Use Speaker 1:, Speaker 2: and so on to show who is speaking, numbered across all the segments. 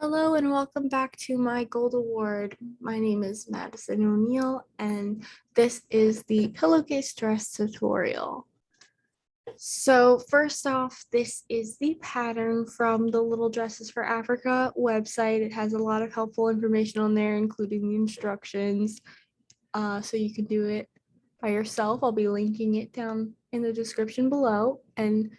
Speaker 1: Hello and welcome back to my Gold Award. My name is Madison O'Neill and this is the Pillowcase dress tutorial. So first off, this is the pattern from the Little Dresses for Africa website. It has a lot of helpful information on there, including the instructions, so you can do it by yourself. I'll be linking it down in the description below, and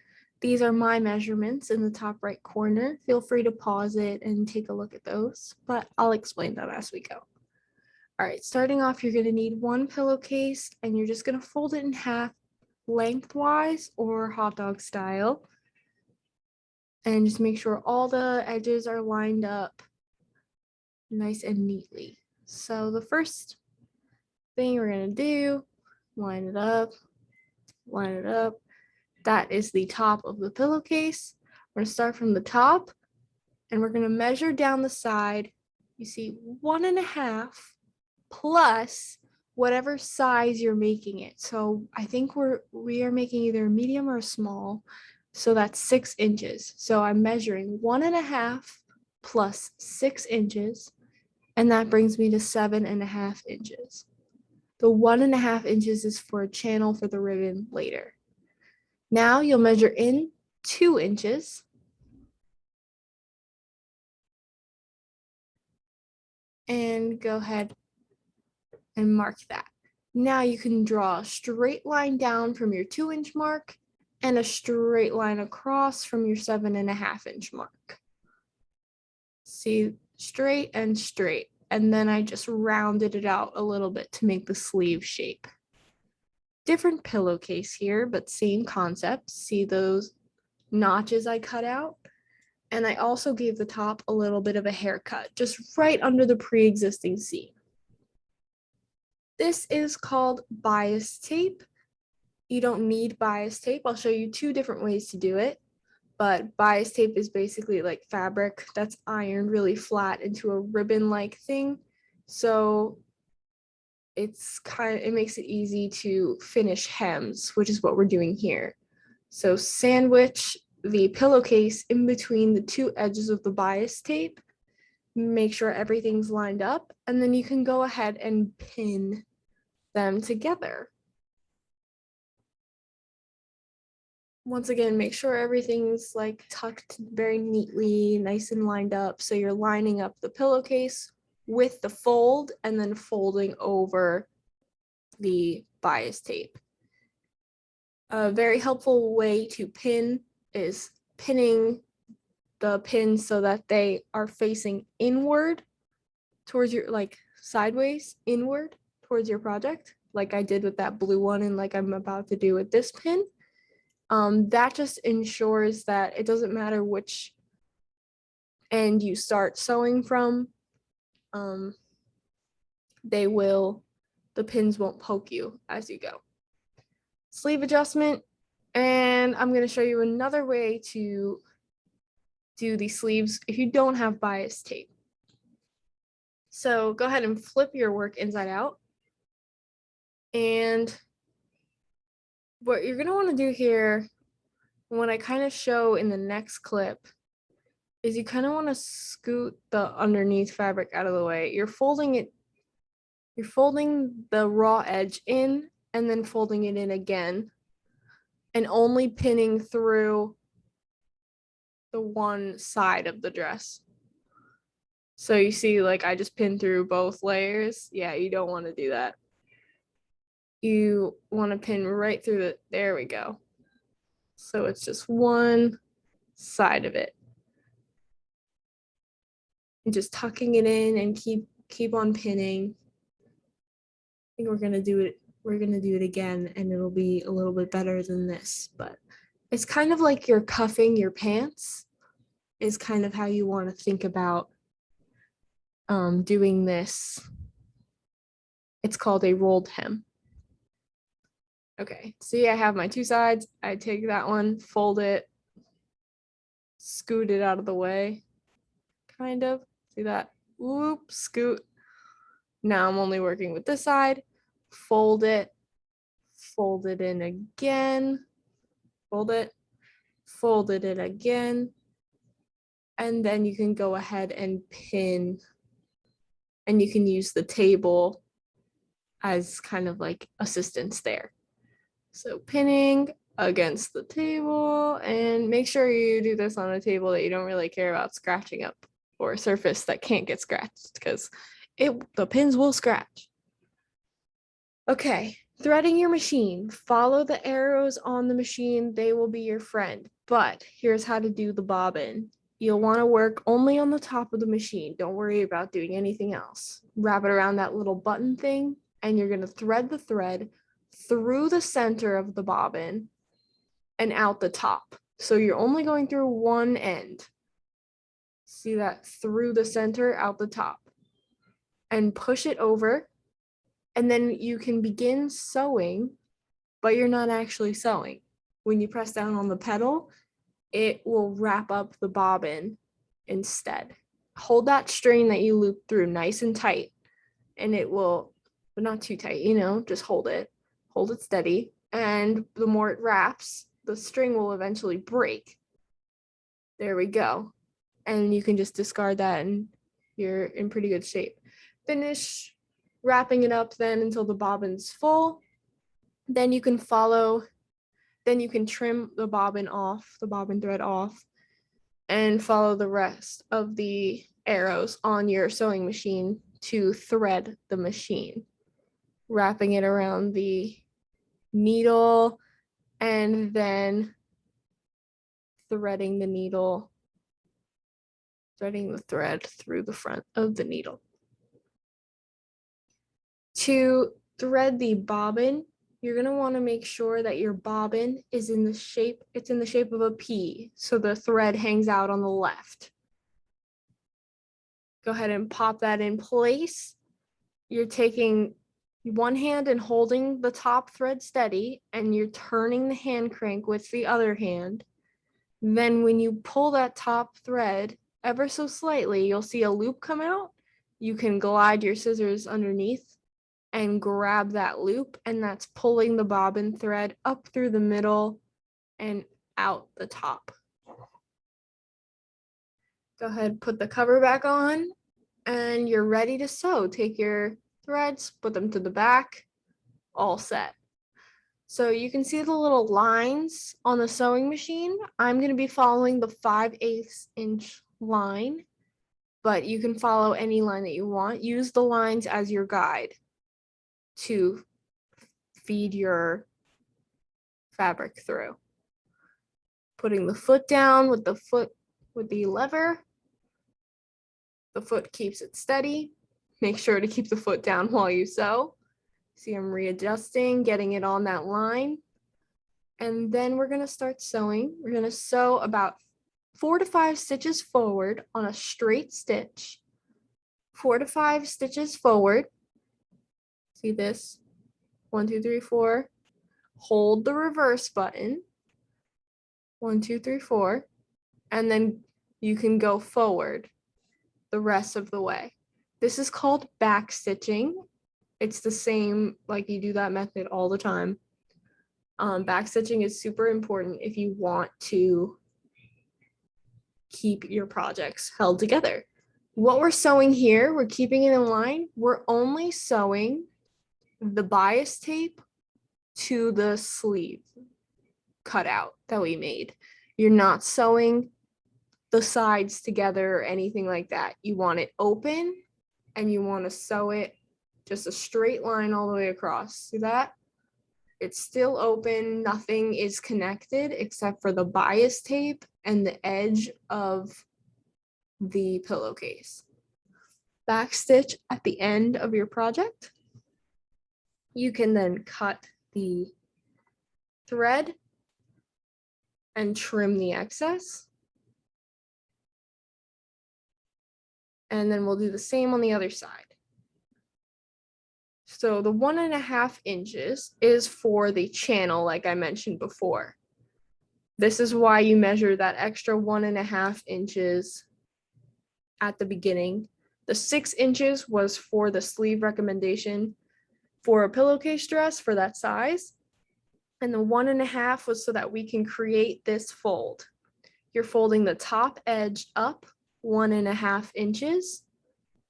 Speaker 1: these are my measurements in the top right corner. Feel free to pause it and take a look at those, but I'll explain them as we go. All right, starting off, you're going to need one pillowcase and you're just going to fold it in half lengthwise or hot dog style. And just make sure all the edges are lined up nice and neatly. So the first thing we're going to do, line it up, line it up. That is the top of the pillowcase. We're going to start from the top and we're going to measure down the side. You see 1.5 plus whatever size you're making it. So I think we are making either a medium or a small. So that's 6 inches. So I'm measuring 1.5 plus 6 inches, and that brings me to 7.5 inches. The 1.5 inches is for a channel for the ribbon later. Now you'll measure in 2 inches. And go ahead and mark that. Now you can draw a straight line down from your 2-inch mark and a straight line across from your 7.5-inch mark. See, straight and straight. And then I just rounded it out a little bit to make the sleeve shape. Different pillowcase here, but same concept. See those notches I cut out? And I also gave the top a little bit of a haircut, just right under the pre-existing seam. This is called bias tape. You don't need bias tape. I'll show you 2 different ways to do it. But bias tape is basically like fabric that's ironed really flat into a ribbon-like thing. So it makes it easy to finish hems, which is what we're doing here. So sandwich the pillowcase in between the 2 edges of the bias tape. Make sure everything's lined up, and then you can go ahead and pin them together. Once again, make sure everything's like tucked very neatly, nice and lined up. So you're lining up the pillowcase with the fold and then folding over the bias tape. A very helpful way to pin is pinning the pins so that they are facing inward towards your, like sideways inward towards your project, like I did with that blue one and like I'm about to do with this pin. That just ensures that it doesn't matter which end you start sewing from, the pins won't poke you as you go. Sleeve adjustment, and I'm going to show you another way to do the sleeves if you don't have bias tape. So go ahead and flip your work inside out. And what you're going to want to do here, when I kind of show in the next clip, is you kind of want to scoot the underneath fabric out of the way. You're folding the raw edge in and then folding it in again and only pinning through the one side of the dress. So you see, like I just pinned through both layers. Yeah, you don't want to do that. You want to pin right through there we go. So it's just one side of it. And just tucking it in and keep on pinning. I think we're gonna do it again and it'll be a little bit better than this, but it's kind of like you're cuffing your pants is kind of how you want to think about doing this. It's called a rolled hem. Okay, see, I have my 2 sides. I take that one, fold it, scoot it out of the way, kind of. See that? Whoop, scoot. Now I'm only working with this side. Fold it in again, fold it in again, And then you can go ahead and pin, and you can use the table as kind of like assistance there. So pinning against the table, and make sure you do this on a table that you don't really care about scratching up, or a surface that can't get scratched, because the pins will scratch. Okay, threading your machine. Follow the arrows on the machine. They will be your friend. But here's how to do the bobbin. You'll want to work only on the top of the machine. Don't worry about doing anything else. Wrap it around that little button thing, and you're going to thread the thread through the center of the bobbin and out the top. So you're only going through one end. See that? Through the center, out the top. And push it over. And then you can begin sewing, but you're not actually sewing. When you press down on the pedal, it will wrap up the bobbin instead. Hold that string that you loop through nice and tight, and it will, but not too tight, just hold it steady. And the more it wraps, the string will eventually break. There we go. And you can just discard that and you're in pretty good shape. Finish wrapping it up then until the bobbin's full. Then you can trim the bobbin thread off, and follow the rest of the arrows on your sewing machine to thread the machine, wrapping it around the needle and then threading the thread through the front of the needle. To thread the bobbin, you're going to want to make sure that your bobbin is in the shape of a P, so the thread hangs out on the left. Go ahead and pop that in place. You're taking one hand and holding the top thread steady, and you're turning the hand crank with the other hand. Then when you pull that top thread ever so slightly, you'll see a loop come out. You can glide your scissors underneath and grab that loop, and that's pulling the bobbin thread up through the middle and out the top. Go ahead, put the cover back on, and you're ready to sew. Take your threads, put them to the back, all set. So you can see the little lines on the sewing machine. I'm going to be following the 5/8 inch line, but you can follow any line that you want. Use the lines as your guide to feed your fabric through. Putting the foot down with the lever. The foot keeps it steady. Make sure to keep the foot down while you sew. See, I'm readjusting, getting it on that line. And then we're going to start sewing. We're going to sew about 4 to 5 stitches forward on a straight stitch. 4 to 5 stitches forward. See this? 1, 2, 3, 4. Hold the reverse button. 1, 2, 3, 4. And then you can go forward the rest of the way. This is called backstitching. It's the same, like you do that method all the time. Backstitching is super important if you want to keep your projects held together. What we're sewing here, we're keeping it in line. We're only sewing the bias tape to the sleeve cutout that we made. You're not sewing the sides together or anything like that. You want it open, and you want to sew it just a straight line all the way across. See that? It's still open. Nothing is connected except for the bias tape and the edge of the pillowcase. Backstitch at the end of your project. You can then cut the thread and trim the excess. And then we'll do the same on the other side. So the 1.5 inches is for the channel, like I mentioned before. This is why you measure that extra 1.5 inches at the beginning. The 6 inches was for the sleeve recommendation for a pillowcase dress for that size. And the 1.5 was so that we can create this fold. you're folding the top edge up 1.5 inches.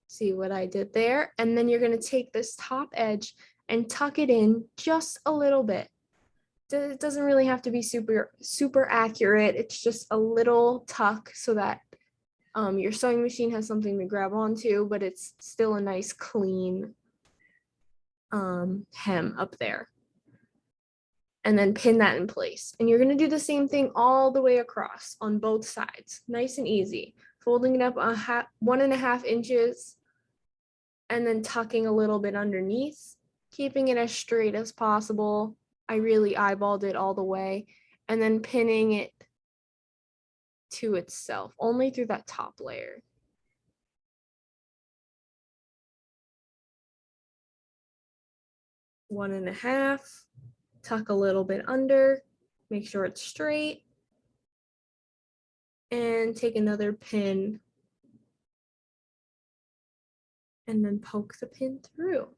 Speaker 1: See what I did there? And then you're going to take this top edge and tuck it in just a little bit. It doesn't really have to be super accurate. It's just a little tuck so that your sewing machine has something to grab onto, but it's still a nice clean hem up there. And then pin that in place. And you're going to do the same thing all the way across on both sides. Nice and easy. Folding it up 1.5 inches and then tucking a little bit underneath, keeping it as straight as possible. I really eyeballed it all the way, and then pinning it to itself, only through that top layer. One and a half, tuck a little bit under, make sure it's straight, and take another pin, and then poke the pin through.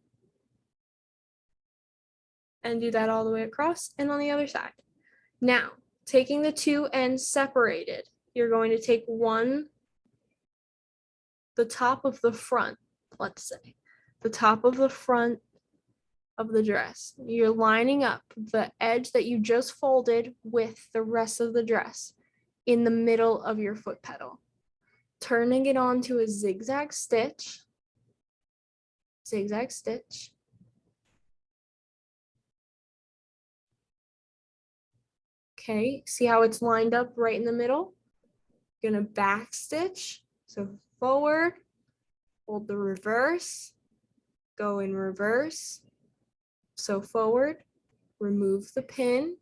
Speaker 1: And do that all the way across and on the other side. Now, taking the two ends separated, you're going to take the top of the front, let's say, the top of the front of the dress. You're lining up the edge that you just folded with the rest of the dress in the middle of your foot pedal, turning it onto a zigzag stitch, Okay, see how it's lined up right in the middle? You're gonna back stitch, so forward, hold the reverse, go in reverse, so forward, remove the pin,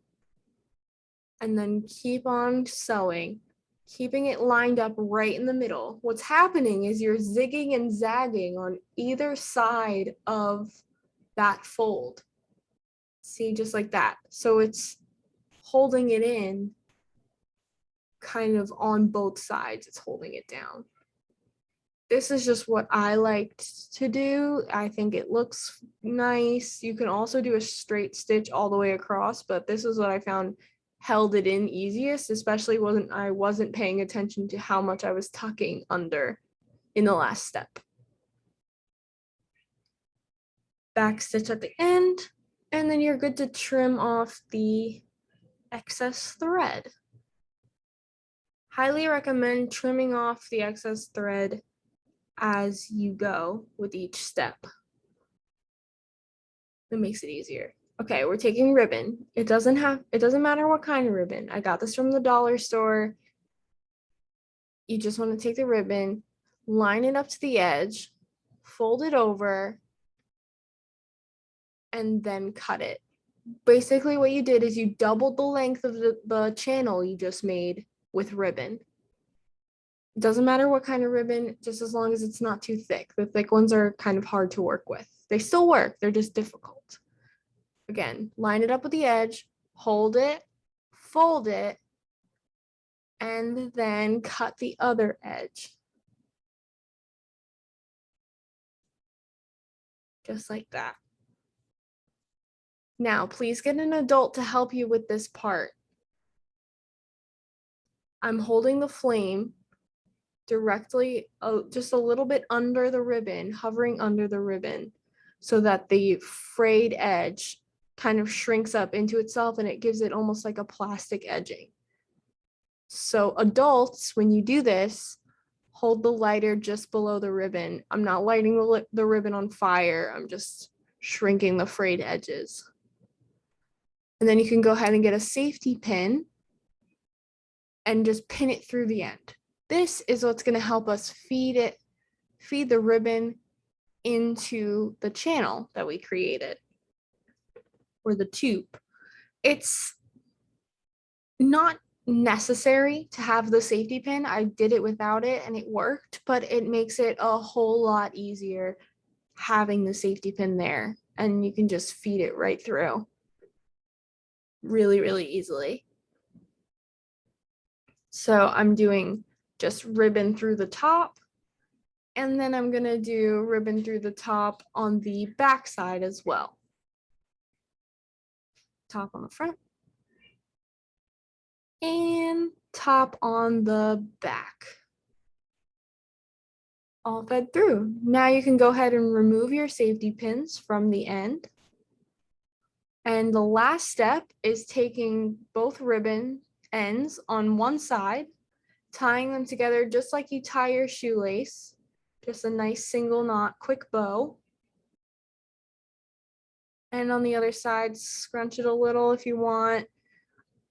Speaker 1: and then keep on sewing, keeping it lined up right in the middle. What's happening is you're zigging and zagging on either side of that fold. See, just like that. So it's holding it in kind of on both sides. It's holding it down. This is just what I liked to do. I think it looks nice. You can also do a straight stitch all the way across, but this is what I found held it in easiest, especially when I wasn't paying attention to how much I was tucking under in the last step. Back stitch at the end, and then you're good to trim off the excess thread. Highly recommend trimming off the excess thread as you go with each step. It makes it easier. Okay, we're taking ribbon. It doesn't matter what kind of ribbon. I got this from the dollar store. You just want to take the ribbon, line it up to the edge, fold it over, and then cut it. Basically what you did is you doubled the length of the channel you just made with ribbon. It doesn't matter what kind of ribbon, just as long as it's not too thick. The thick ones are kind of hard to work with. They still work, they're just difficult. Again, line it up with the edge, hold it, fold it, and then cut the other edge. Just like that. Now, please get an adult to help you with this part. I'm holding the flame directly, just a little bit under the ribbon, hovering under the ribbon, so that the frayed edge kind of shrinks up into itself and it gives it almost like a plastic edging. So adults, when you do this, hold the lighter just below the ribbon. I'm not lighting the ribbon on fire. I'm just shrinking the frayed edges. And then you can go ahead and get a safety pin and just pin it through the end. This is what's going to help us feed the ribbon into the channel that we created, or the tube. It's not necessary to have the safety pin. I did it without it and it worked, but it makes it a whole lot easier having the safety pin there, and you can just feed it right through really, really easily. So I'm doing just ribbon through the top, and then I'm gonna do ribbon through the top on the back side as well. Top on the front, and top on the back. All fed through. Now you can go ahead and remove your safety pins from the end. And the last step is taking both ribbon ends on one side, tying them together just like you tie your shoelace, just a nice single knot, quick bow. And on the other side, scrunch it a little if you want,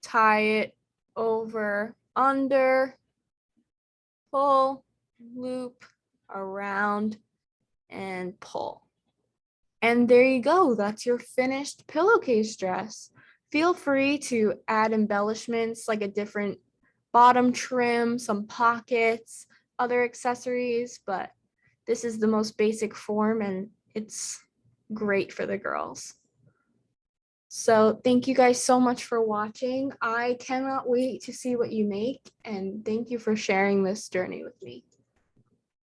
Speaker 1: tie it over, under, pull, loop, around, and pull. And there you go. That's your finished pillowcase dress. Feel free to add embellishments like a different bottom trim, some pockets, other accessories, but this is the most basic form and it's great for the girls. So thank you guys so much for watching. I cannot wait to see what you make, and thank you for sharing this journey with me.